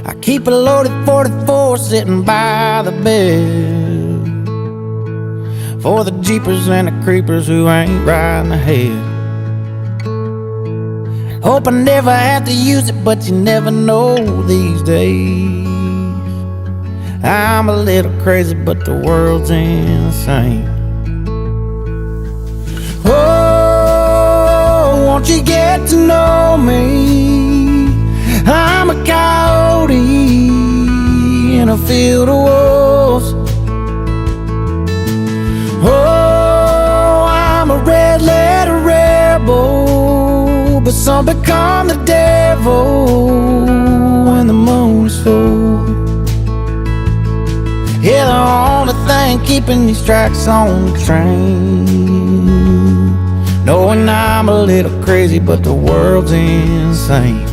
I keep a loaded 44 sitting by the bed for the jeepers and the creepers who ain't riding ahead. Hope I never have to use it, but you never know these days. I'm a little crazy, but the world's insane. Oh, won't you get to know me? I'm a coyote in a field of wolves. Oh, I'm a red letter rebel, but some become the devil when the moon is full. Yeah, the only thing keeping these tracks on the train, knowing I'm a little crazy, but the world's insane.